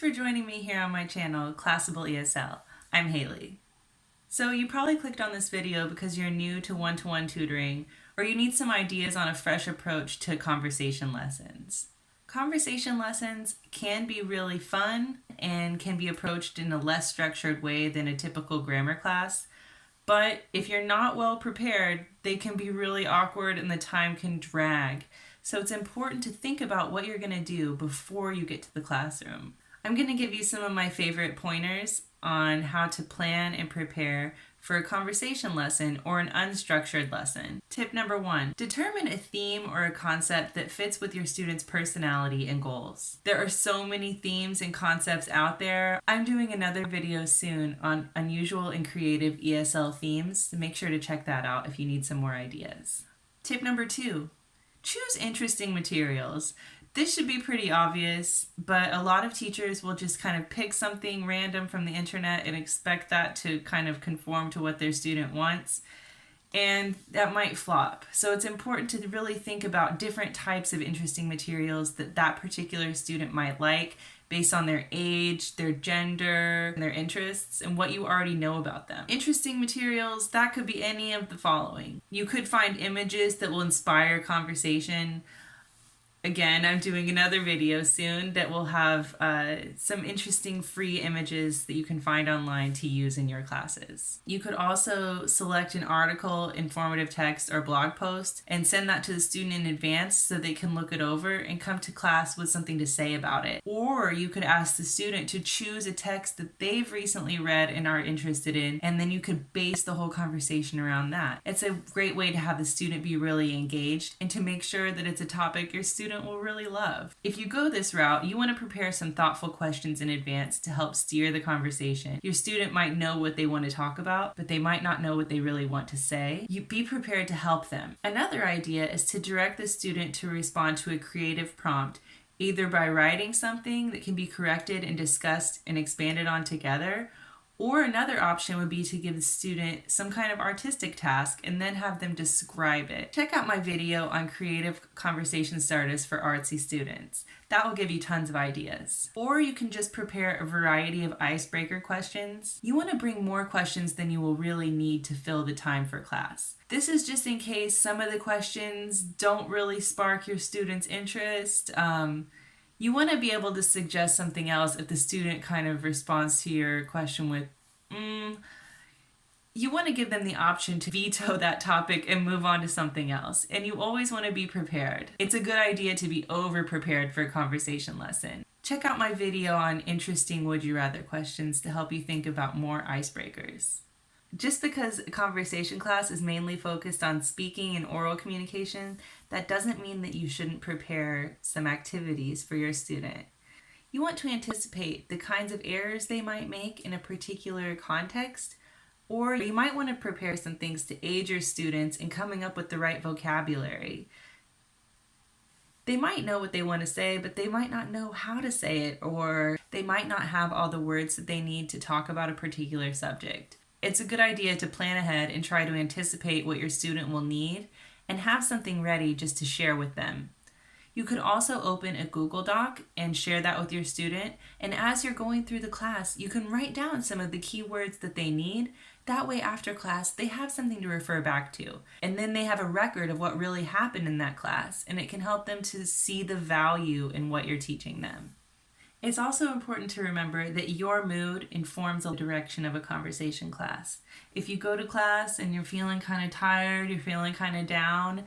for joining me here on my channel, Classable ESL. I'm Haley. So you probably clicked on this video because you're new to one-to-one tutoring, or you need some ideas on a fresh approach to conversation lessons. Conversation lessons can be really fun and can be approached in a less structured way than a typical grammar class. But if you're not well prepared, they can be really awkward and the time can drag. So it's important to think about what you're going to do before you get to the classroom. I'm going to give you some of my favorite pointers on how to plan and prepare for a conversation lesson or an unstructured lesson. Tip number 1, determine a theme or a concept that fits with your student's personality and goals. There are so many themes and concepts out there. I'm doing another video soon on unusual and creative ESL themes, so make sure to check that out if you need some more ideas. Tip number 2, choose interesting materials. This should be pretty obvious, but a lot of teachers will just kind of pick something random from the internet and expect that to kind of conform to what their student wants, and that might flop. So it's important to really think about different types of interesting materials that that particular student might like based on their age, their gender, their interests, and what you already know about them. Interesting materials, that could be any of the following. You could find images that will inspire conversation. Again, I'm doing another video soon that will have some interesting free images that you can find online to use in your classes. You could also select an article, informative text, or blog post and send that to the student in advance so they can look it over and come to class with something to say about it. Or you could ask the student to choose a text that they've recently read and are interested in, and then you could base the whole conversation around that. It's a great way to have the student be really engaged and to make sure that it's a topic your student will really love. If you go this route, you want to prepare some thoughtful questions in advance to help steer the conversation. Your student might know what they want to talk about, but they might not know what they really want to say. You be prepared to help them. Another idea is to direct the student to respond to a creative prompt, either by writing something that can be corrected and discussed and expanded on together, or another option would be to give the student some kind of artistic task and then have them describe it. Check out my video on creative conversation starters for artsy students. That will give you tons of ideas. Or you can just prepare a variety of icebreaker questions. You want to bring more questions than you will really need to fill the time for class. This is just in case some of the questions don't really spark your student's interest. You want to be able to suggest something else if the student kind of responds to your question with, you want to give them the option to veto that topic and move on to something else. And you always want to be prepared. It's a good idea to be over-prepared for a conversation lesson. Check out my video on interesting would you rather questions to help you think about more icebreakers. Just because a conversation class is mainly focused on speaking and oral communication, that doesn't mean that you shouldn't prepare some activities for your student. You want to anticipate the kinds of errors they might make in a particular context, or you might want to prepare some things to aid your students in coming up with the right vocabulary. They might know what they want to say, but they might not know how to say it, or they might not have all the words that they need to talk about a particular subject. It's a good idea to plan ahead and try to anticipate what your student will need and have something ready just to share with them. You could also open a Google Doc and share that with your student, and as you're going through the class, you can write down some of the keywords that they need. That way after class, they have something to refer back to, and then they have a record of what really happened in that class, and it can help them to see the value in what you're teaching them. It's also important to remember that your mood informs the direction of a conversation class. If you go to class and you're feeling kind of tired, you're feeling kind of down,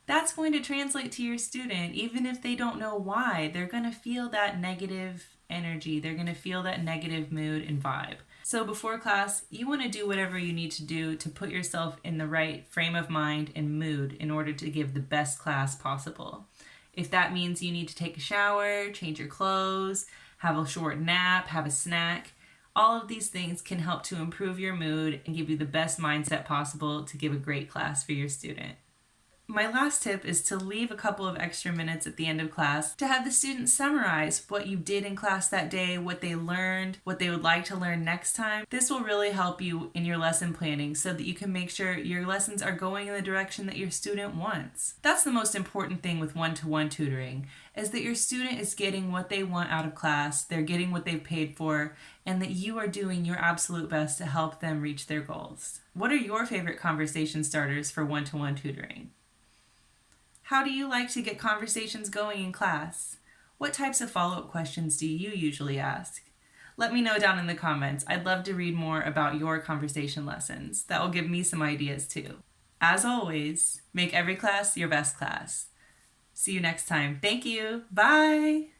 that's going to translate to your student. Even if they don't know why, they're going to feel that negative energy. They're going to feel that negative mood and vibe. So before class, you want to do whatever you need to do to put yourself in the right frame of mind and mood in order to give the best class possible. If that means you need to take a shower, change your clothes, have a short nap, have a snack, all of these things can help to improve your mood and give you the best mindset possible to give a great class for your student. My last tip is to leave a couple of extra minutes at the end of class to have the students summarize what you did in class that day, what they learned, what they would like to learn next time. This will really help you in your lesson planning so that you can make sure your lessons are going in the direction that your student wants. That's the most important thing with one-to-one tutoring, is that your student is getting what they want out of class, they're getting what they've paid for, and that you are doing your absolute best to help them reach their goals. What are your favorite conversation starters for one-to-one tutoring? How do you like to get conversations going in class? What types of follow-up questions do you usually ask? Let me know down in the comments. I'd love to read more about your conversation lessons. That will give me some ideas too. As always, make every class your best class. See you next time. Thank you. Bye.